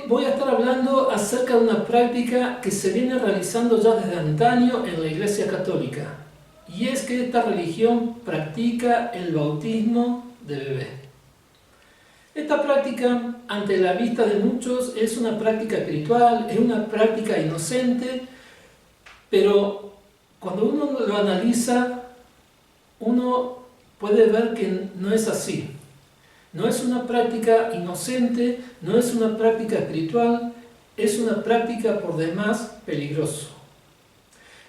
voy a estar hablando acerca de una práctica que se viene realizando ya desde antaño en la Iglesia Católica, y es que esta religión practica el bautismo de bebé. Esta práctica, ante la vista de muchos, es una práctica espiritual, es una práctica inocente, pero cuando uno lo analiza, uno puede ver que no es así. No es una práctica inocente, no es una práctica espiritual, es una práctica por demás peligrosa.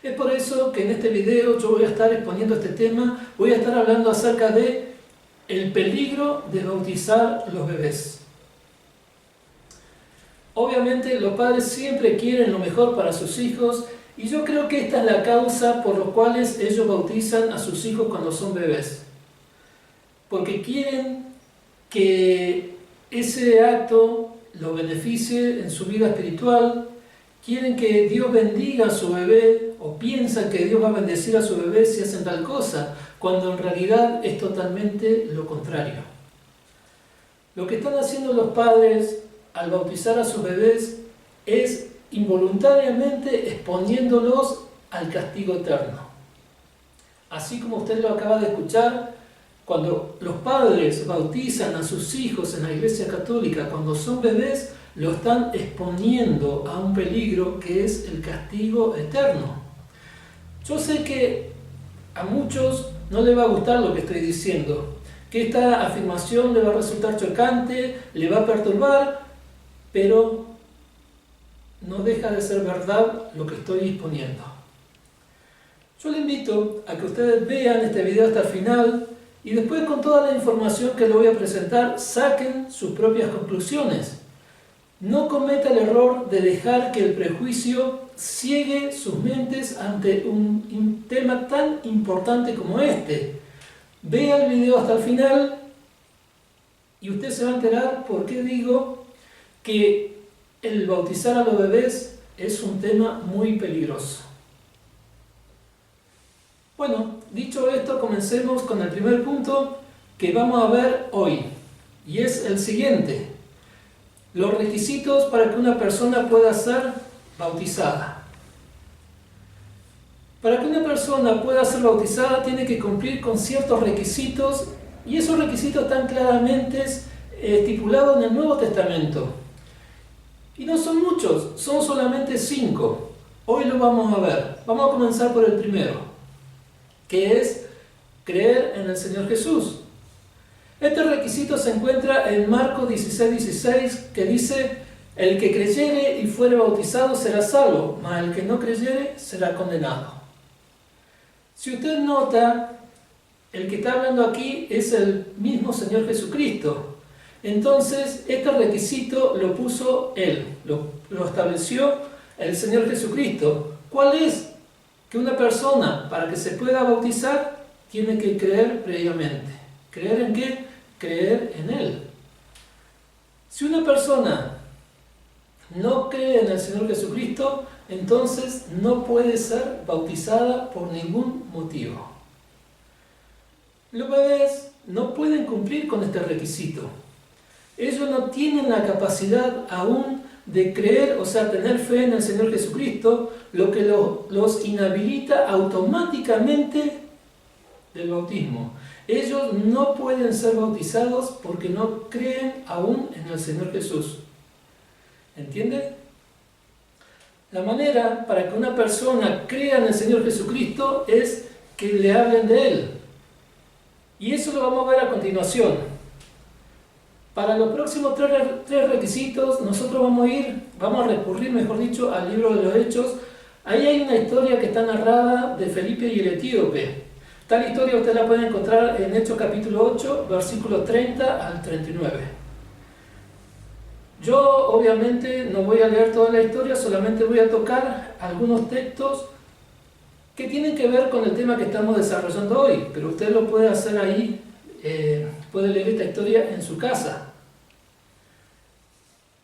Es por eso que en este video yo voy a estar exponiendo este tema, voy a estar hablando acerca de el peligro de bautizar los bebés. Obviamente los padres siempre quieren lo mejor para sus hijos, y yo creo que esta es la causa por la cual ellos bautizan a sus hijos cuando son bebés. Porque quieren que ese acto lo beneficie en su vida espiritual, quieren que Dios bendiga a su bebé, o piensan que Dios va a bendecir a su bebé si hacen tal cosa, cuando en realidad es totalmente lo contrario. Lo que están haciendo los padres al bautizar a sus bebés es involuntariamente exponiéndolos al castigo eterno. Así como usted lo acaba de escuchar, cuando los padres bautizan a sus hijos en la Iglesia Católica, cuando son bebés, lo están exponiendo a un peligro que es el castigo eterno. Yo sé que a muchos no les va a gustar lo que estoy diciendo, que esta afirmación le va a resultar chocante, le va a perturbar, pero no deja de ser verdad lo que estoy exponiendo. Yo le invito a que ustedes vean este video hasta el final y después, con toda la información que le voy a presentar, saquen sus propias conclusiones. No cometa el error de dejar que el prejuicio ciegue sus mentes ante un tema tan importante como este. Vea el video hasta el final y usted se va a enterar por qué digo que el bautizar a los bebés es un tema muy peligroso. Bueno, dicho esto, comencemos con el primer punto que vamos a ver hoy, y es el siguiente: los requisitos para que una persona pueda ser bautizada. Para que una persona pueda ser bautizada tiene que cumplir con ciertos requisitos, y esos requisitos están claramente estipulados en el Nuevo Testamento. Y no son muchos, son solamente 5. Hoy lo vamos a ver. Vamos a comenzar por el primero, que es creer en el Señor Jesús. Este requisito se encuentra en Marcos 16:16, que dice: el que creyere y fuere bautizado será salvo, mas el que no creyere será condenado. Si usted nota, el que está hablando aquí es el mismo Señor Jesucristo. Entonces, este requisito lo puso Él, lo estableció el Señor Jesucristo. ¿Cuál es? Que una persona, para que se pueda bautizar, tiene que creer previamente. ¿Creer en qué? Creer en Él. Si una persona no cree en el Señor Jesucristo, entonces no puede ser bautizada por ningún motivo. Los bebés no pueden cumplir con este requisito. Ellos no tienen la capacidad aún de creer, o sea, tener fe en el Señor Jesucristo, lo que los inhabilita automáticamente del bautismo. Ellos no pueden ser bautizados porque no creen aún en el Señor Jesús. ¿Entiende? La manera para que una persona crea en el Señor Jesucristo es que le hablen de Él. Y eso lo vamos a ver a continuación. Para los próximos tres requisitos, nosotros vamos a recurrir, mejor dicho, al libro de los Hechos. Ahí hay una historia que está narrada de Felipe y el etíope. Tal historia usted la puede encontrar en Hechos capítulo 8, versículos 30 al 39. Yo obviamente no voy a leer toda la historia, solamente voy a tocar algunos textos que tienen que ver con el tema que estamos desarrollando hoy, pero usted lo puede hacer ahí, puede leer esta historia en su casa.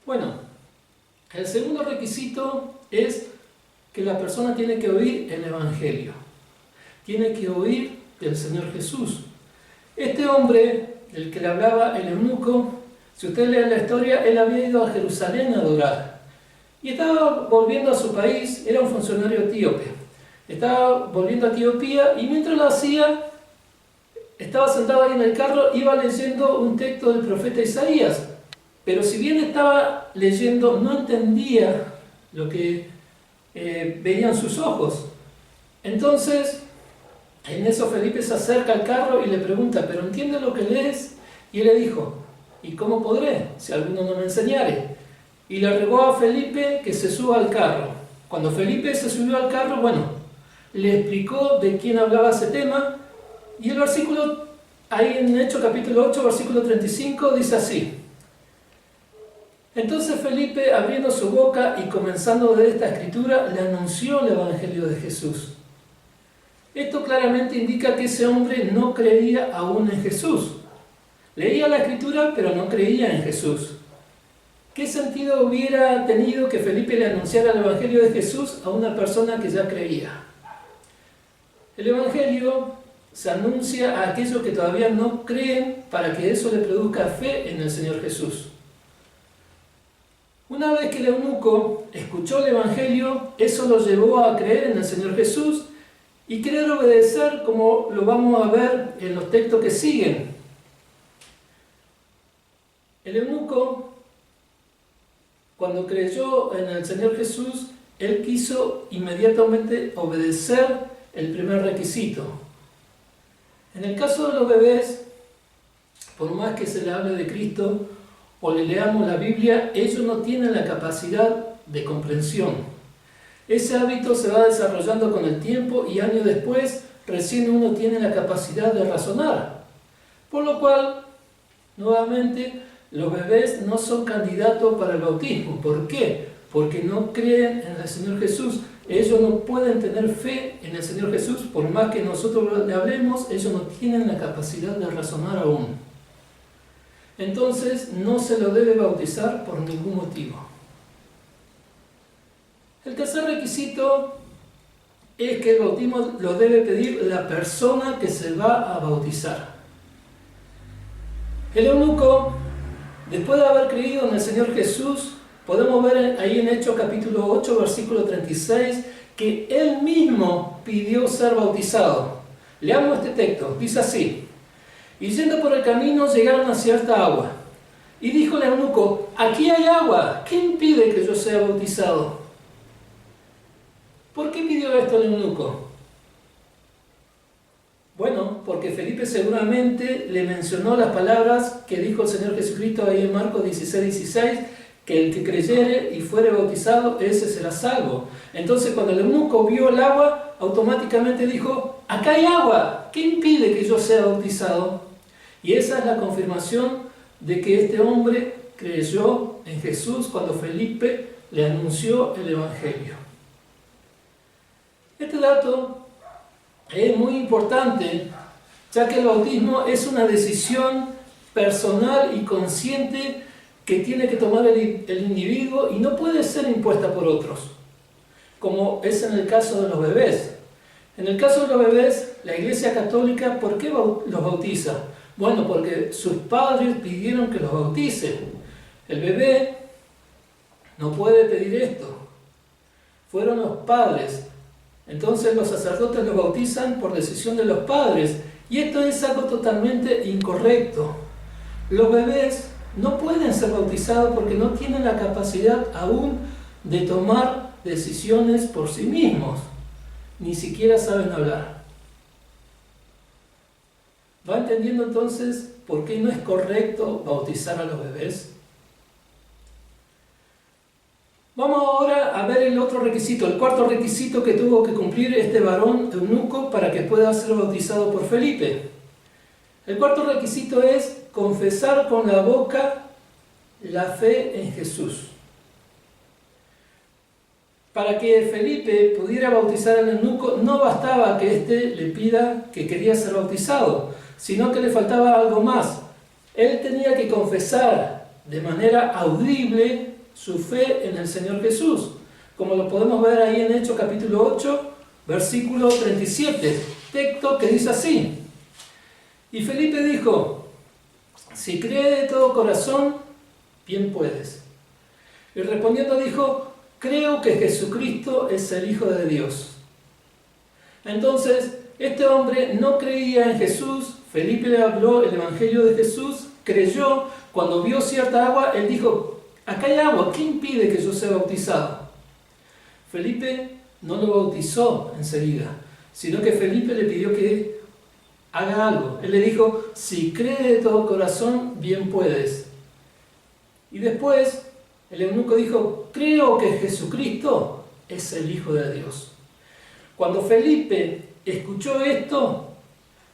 Bueno, el segundo requisito es que la persona tiene que oír el Evangelio. Tiene que oír del Señor Jesús. Este hombre, el que le hablaba, el eunuco, Si usted lee la historia, él había ido a Jerusalén a adorar. Y estaba volviendo a su país, era un funcionario etíope. Estaba volviendo a Etiopía y mientras lo hacía, estaba sentado ahí en el carro, iba leyendo un texto del profeta Isaías. Pero si bien estaba leyendo, no entendía lo que veían sus ojos. Entonces, en eso Felipe se acerca al carro y le pregunta, ¿pero entiende lo que lees? Y él le dijo, ¿y cómo podré, si alguno no me enseñare? Y le rogó a Felipe que se suba al carro. Cuando Felipe se subió al carro, le explicó de quién hablaba ese tema, y el versículo, ahí en Hechos capítulo 8, versículo 35, dice así. Entonces Felipe, abriendo su boca y comenzando de esta escritura, le anunció el Evangelio de Jesús. Esto claramente indica que ese hombre no creía aún en Jesús. Leía la escritura, pero no creía en Jesús. ¿Qué sentido hubiera tenido que Felipe le anunciara el Evangelio de Jesús a una persona que ya creía? El Evangelio se anuncia a aquellos que todavía no creen para que eso le produzca fe en el Señor Jesús. Una vez que el eunuco escuchó el Evangelio, eso lo llevó a creer en el Señor Jesús y querer obedecer, como lo vamos a ver en los textos que siguen. El eunuco, cuando creyó en el Señor Jesús, él quiso inmediatamente obedecer el primer requisito. En el caso de los bebés, por más que se le hable de Cristo o le leamos la Biblia, ellos no tienen la capacidad de comprensión. Ese hábito se va desarrollando con el tiempo y años después recién uno tiene la capacidad de razonar. Por lo cual, nuevamente, los bebés no son candidatos para el bautismo. ¿Por qué? Porque no creen en el Señor Jesús. Ellos no pueden tener fe en el Señor Jesús, por más que nosotros le hablemos, ellos no tienen la capacidad de razonar aún. Entonces, no se lo debe bautizar por ningún motivo. El tercer requisito es que el bautismo lo debe pedir la persona que se va a bautizar. El eunuco, después de haber creído en el Señor Jesús, podemos ver ahí en Hechos capítulo 8, versículo 36, que él mismo pidió ser bautizado. Leamos este texto, dice así. Y yendo por el camino llegaron a cierta agua. Y dijo el eunuco, aquí hay agua, ¿qué impide que yo sea bautizado? ¿Por qué pidió esto el eunuco? Bueno, porque Felipe seguramente le mencionó las palabras que dijo el Señor Jesucristo ahí en Marcos 16, que el que creyere y fuere bautizado, ese será salvo. Entonces cuando el eunuco vio el agua, automáticamente dijo, acá hay agua, ¿qué impide que yo sea bautizado? Y esa es la confirmación de que este hombre creyó en Jesús cuando Felipe le anunció el Evangelio. Este dato es muy importante, ya que el bautismo es una decisión personal y consciente que tiene que tomar el individuo y no puede ser impuesta por otros, como es en el caso de los bebés. En el caso de los bebés, la Iglesia Católica, ¿por qué los bautiza? Bueno, porque sus padres pidieron que los bautice. El bebé no puede pedir esto. Fueron los padres. Entonces los sacerdotes los bautizan por decisión de los padres. Y esto es algo totalmente incorrecto. Los bebés no pueden ser bautizados porque no tienen la capacidad aún de tomar decisiones por sí mismos. Ni siquiera saben hablar. ¿Va entendiendo entonces por qué no es correcto bautizar a los bebés? Vamos ahora a ver el otro requisito, el cuarto requisito que tuvo que cumplir este varón eunuco para que pueda ser bautizado por Felipe. El cuarto requisito es confesar con la boca la fe en Jesús. Para que Felipe pudiera bautizar al eunuco, no bastaba que éste le pida que quería ser bautizado, sino que le faltaba algo más. Él tenía que confesar de manera audible su fe en el Señor Jesús, como lo podemos ver ahí en Hechos capítulo 8, versículo 37, texto que dice así. Y Felipe dijo, si cree de todo corazón, bien puedes. Y respondiendo dijo, creo que Jesucristo es el Hijo de Dios. Entonces, este hombre no creía en Jesús, Felipe le habló el Evangelio de Jesús, creyó, cuando vio cierta agua, él dijo, acá hay agua, ¿qué impide que yo sea bautizado? Felipe no lo bautizó enseguida, sino que Felipe le pidió que haga algo. Él le dijo, si cree de todo corazón, bien puedes. Y después el eunuco dijo, creo que Jesucristo es el Hijo de Dios. Cuando Felipe escuchó esto,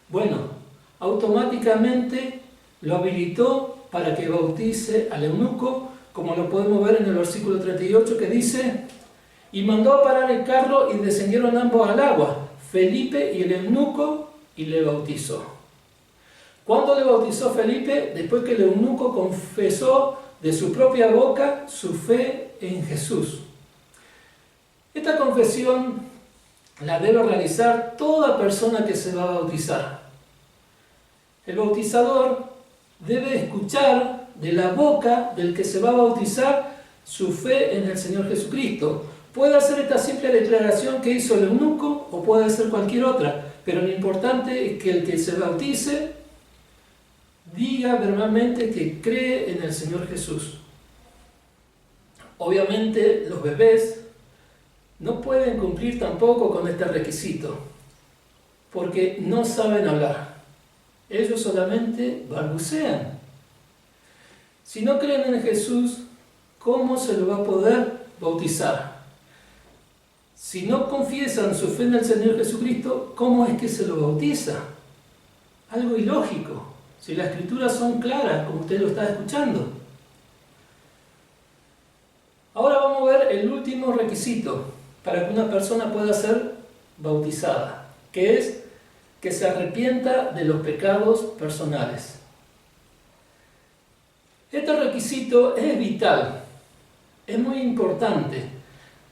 bueno, automáticamente lo habilitó para que bautice al eunuco, como lo podemos ver en el versículo 38 que dice, y mandó a parar el carro y descendieron ambos al agua, Felipe y el eunuco, y le bautizó. ¿Cuándo le bautizó Felipe? Después que el eunuco confesó de su propia boca su fe en Jesús. Esta confesión la debe realizar toda persona que se va a bautizar. El bautizador debe escuchar de la boca del que se va a bautizar su fe en el Señor Jesucristo. Puede hacer esta simple declaración que hizo el eunuco o puede hacer cualquier otra, pero lo importante es que el que se bautice diga verbalmente que cree en el Señor Jesús. Obviamente los bebés no pueden cumplir tampoco con este requisito, porque no saben hablar. Ellos solamente balbucean. Si no creen en Jesús, ¿cómo se lo va a poder bautizar? Si no confiesan su fe en el Señor Jesucristo, ¿cómo es que se lo bautiza? Algo ilógico, si las escrituras son claras, como usted lo está escuchando. Ahora vamos a ver el último requisito para que una persona pueda ser bautizada, que es que se arrepienta de los pecados personales. Este requisito es vital, es muy importante.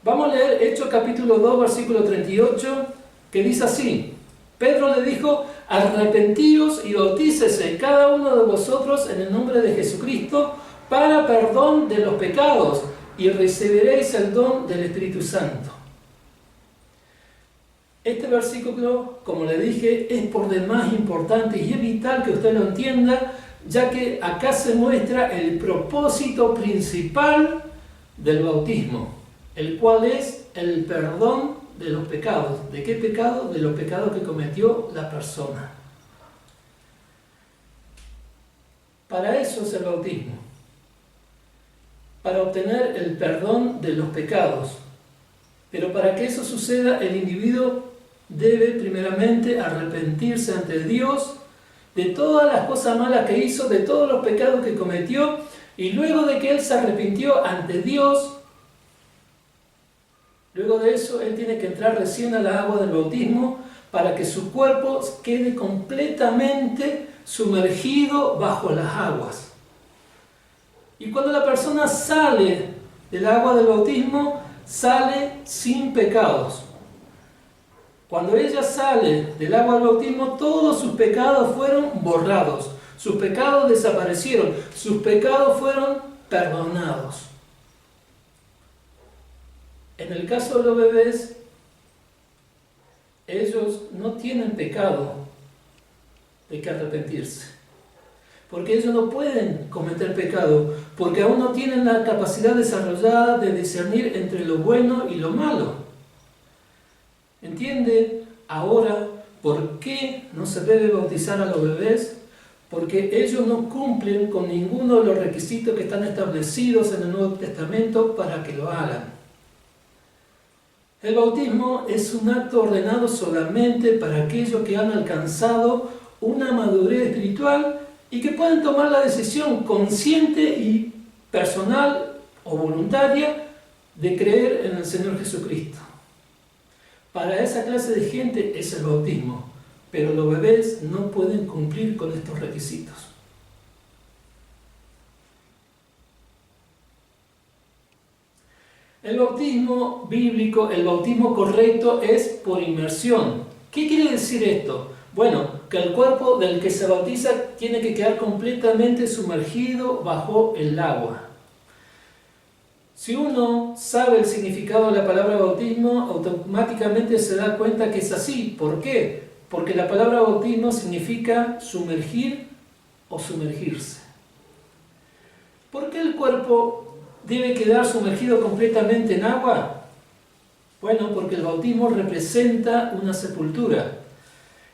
Vamos a leer Hechos capítulo 2, versículo 38, que dice así, Pedro le dijo, arrepentíos y bautícese cada uno de vosotros en el nombre de Jesucristo para perdón de los pecados y recibiréis el don del Espíritu Santo. Este versículo, como le dije, es por demás importante y es vital que usted lo entienda, ya que acá se muestra el propósito principal del bautismo, el cual es el perdón de los pecados. ¿De qué pecado? De los pecados que cometió la persona. Para eso es el bautismo, para obtener el perdón de los pecados. Pero para que eso suceda, el individuo debe primeramente arrepentirse ante Dios de todas las cosas malas que hizo, de todos los pecados que cometió, y luego de que él se arrepintió ante Dios, luego de eso él tiene que entrar recién a la agua del bautismo para que su cuerpo quede completamente sumergido bajo las aguas. Y cuando la persona sale del agua del bautismo, sale sin pecados. Cuando ella sale del agua del bautismo, todos sus pecados fueron borrados, sus pecados desaparecieron, sus pecados fueron perdonados. En el caso de los bebés, ellos no tienen pecado de que arrepentirse, porque ellos no pueden cometer pecado, porque aún no tienen la capacidad desarrollada de discernir entre lo bueno y lo malo. ¿Entiende ahora por qué no se debe bautizar a los bebés? Porque ellos no cumplen con ninguno de los requisitos que están establecidos en el Nuevo Testamento para que lo hagan. El bautismo es un acto ordenado solamente para aquellos que han alcanzado una madurez espiritual y que pueden tomar la decisión consciente y personal o voluntaria de creer en el Señor Jesucristo. Para esa clase de gente es el bautismo, pero los bebés no pueden cumplir con estos requisitos. El bautismo bíblico, el bautismo correcto es por inmersión. ¿Qué quiere decir esto? Bueno, que el cuerpo del que se bautiza tiene que quedar completamente sumergido bajo el agua. Si uno sabe el significado de la palabra bautismo, automáticamente se da cuenta que es así. ¿Por qué? Porque la palabra bautismo significa sumergir o sumergirse. ¿Por qué el cuerpo debe quedar sumergido completamente en agua? Bueno, porque el bautismo representa una sepultura.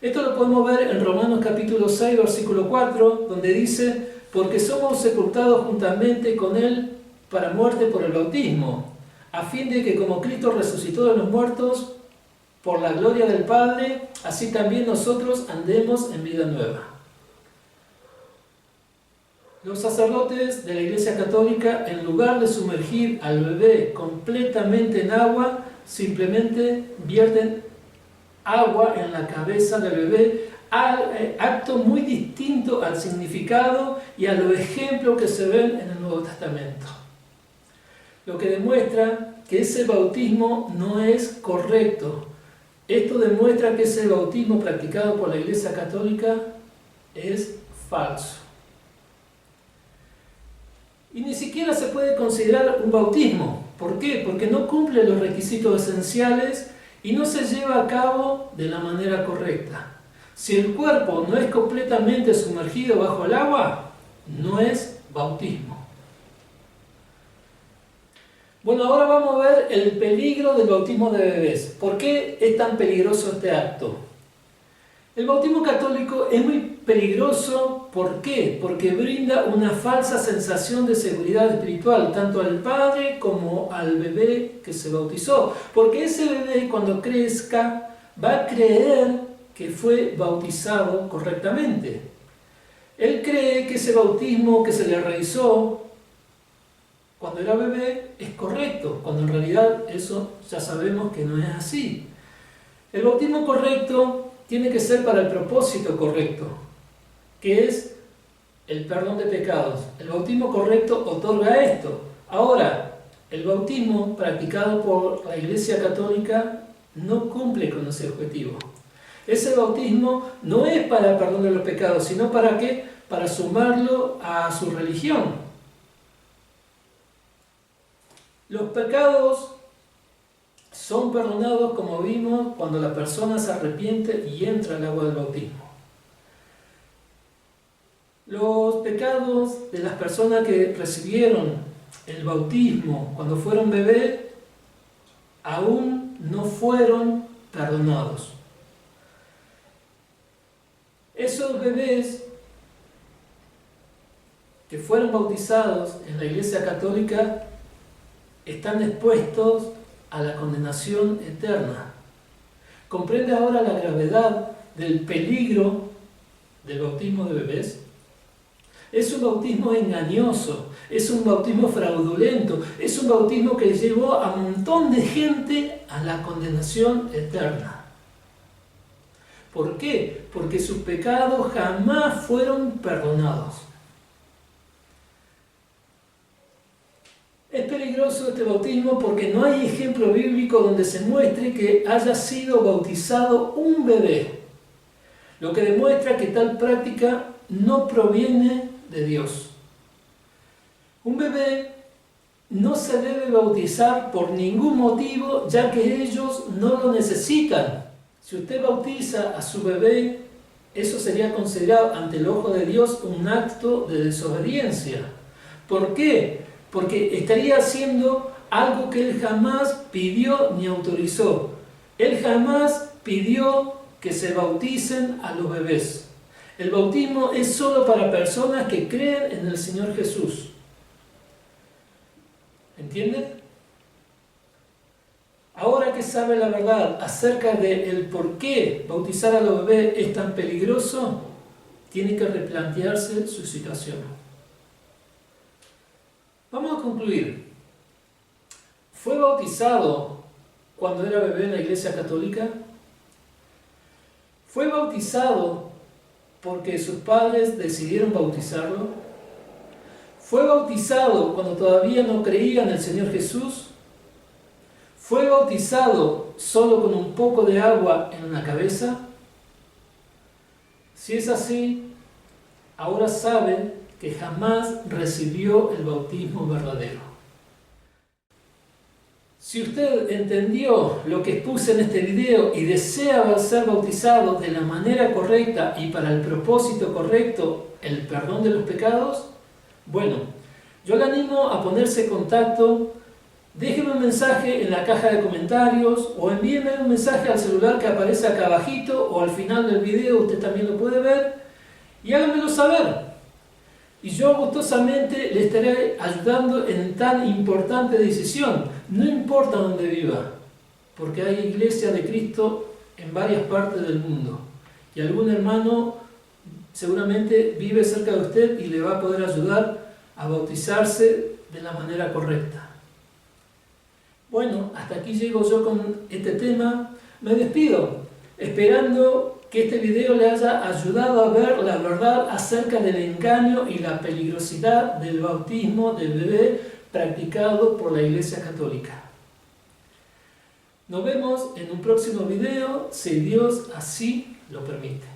Esto lo podemos ver en Romanos capítulo 6, versículo 4, donde dice: porque somos sepultados juntamente con Él para muerte por el bautismo, a fin de que como Cristo resucitó de los muertos por la gloria del Padre, así también nosotros andemos en vida nueva. Los sacerdotes de la Iglesia Católica, en lugar de sumergir al bebé completamente en agua, simplemente vierten agua en la cabeza del bebé, acto muy distinto al significado y a los ejemplos que se ven en el Nuevo Testamento. Lo que demuestra que ese bautismo no es correcto. Esto demuestra que ese bautismo practicado por la Iglesia Católica es falso. Y ni siquiera se puede considerar un bautismo. ¿Por qué? Porque no cumple los requisitos esenciales y no se lleva a cabo de la manera correcta. Si el cuerpo no es completamente sumergido bajo el agua, no es bautismo. Bueno, ahora vamos a ver el peligro del bautismo de bebés. ¿Por qué es tan peligroso este acto? El bautismo católico es muy peligroso. ¿Por qué? Porque brinda una falsa sensación de seguridad espiritual, tanto al padre como al bebé que se bautizó. Porque ese bebé, cuando crezca, va a creer que fue bautizado correctamente. Él cree que ese bautismo que se le realizó cuando era bebé es correcto, cuando en realidad eso ya sabemos que no es así. El bautismo correcto tiene que ser para el propósito correcto, que es el perdón de pecados. El bautismo correcto otorga esto. Ahora, el bautismo practicado por la Iglesia Católica no cumple con ese objetivo. Ese bautismo no es para el perdón de los pecados, sino ¿para qué? Para sumarlo a su religión. Los pecados son perdonados, como vimos, cuando la persona se arrepiente y entra al agua del bautismo. Los pecados de las personas que recibieron el bautismo cuando fueron bebés aún no fueron perdonados. Esos bebés que fueron bautizados en la Iglesia Católica están expuestos a la condenación eterna. ¿Comprende ahora la gravedad del peligro del bautismo de bebés? Es un bautismo engañoso, es un bautismo fraudulento, es un bautismo que llevó a un montón de gente a la condenación eterna. ¿Por qué? Porque sus pecados jamás fueron perdonados. Es peligroso este bautismo porque no hay ejemplo bíblico donde se muestre que haya sido bautizado un bebé, lo que demuestra que tal práctica no proviene de Dios. Un bebé no se debe bautizar por ningún motivo, ya que ellos no lo necesitan. Si usted bautiza a su bebé, eso sería considerado ante el ojo de Dios un acto de desobediencia. ¿Por qué? Porque estaría haciendo algo que él jamás pidió ni autorizó. Él jamás pidió que se bauticen a los bebés. El bautismo es solo para personas que creen en el Señor Jesús. ¿Entienden? Ahora que sabe la verdad acerca del por qué bautizar a los bebés es tan peligroso, tiene que replantearse su situación. Vamos a concluir. ¿Fue bautizado cuando era bebé en la Iglesia Católica? ¿Fue bautizado porque sus padres decidieron bautizarlo? ¿Fue bautizado cuando todavía no creía en el Señor Jesús? ¿Fue bautizado solo con un poco de agua en la cabeza? Si es así, ahora sabe que jamás recibió el bautismo verdadero. Si usted entendió lo que expuse en este video y desea ser bautizado de la manera correcta y para el propósito correcto, el perdón de los pecados, bueno, yo le animo a ponerse en contacto. Déjeme un mensaje en la caja de comentarios o envíeme un mensaje al celular que aparece acá abajito o al final del video, usted también lo puede ver, y háganmelo saber. Y yo gustosamente le estaré ayudando en tan importante decisión, no importa dónde viva, porque hay iglesia de Cristo en varias partes del mundo. Y algún hermano seguramente vive cerca de usted y le va a poder ayudar a bautizarse de la manera correcta. Bueno, hasta aquí llego yo con este tema. Me despido, esperando que este video le haya ayudado a ver la verdad acerca del engaño y la peligrosidad del bautismo del bebé practicado por la Iglesia Católica. Nos vemos en un próximo video, si Dios así lo permite.